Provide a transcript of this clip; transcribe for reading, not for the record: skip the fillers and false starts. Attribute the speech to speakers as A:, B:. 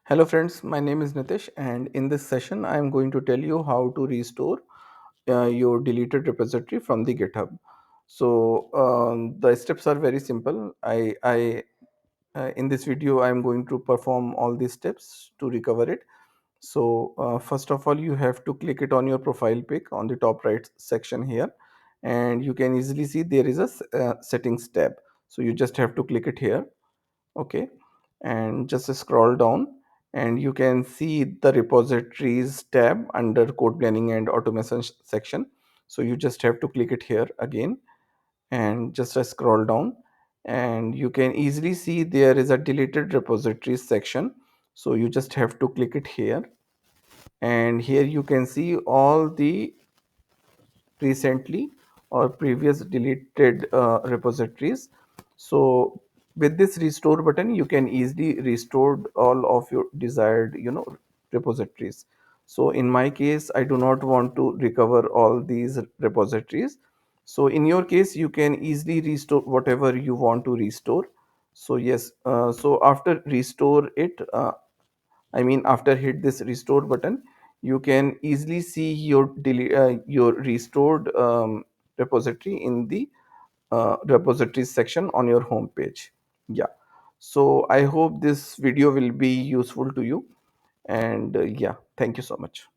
A: Hello friends, my name is Nitish, and in this session I am going to tell you how to restore your deleted repository from the GitHub. The steps are very simple. I In this video I am going to perform all these steps to recover it. First of all, you have to click it on your profile pic on the top right section here, and you can easily see there is a settings tab. So you just have to click it here. Okay, and just scroll down and you can see the repositories tab under code planning and automation section. So you just have to click it here again and just scroll down, and you can easily see there is a deleted repositories section. So you just have to click it here, and here you can see all the recently or previous deleted repositories. So with this restore button you can easily restore all of your desired repositories. So in my case I do not want to recover all these repositories. So in your case you can easily restore whatever you want to restore. So yes, so after restore it, after hit this restore button, you can easily see your restored repository in the repositories section on your home page. Yeah. So I hope this video will be useful to you, and yeah, thank you so much.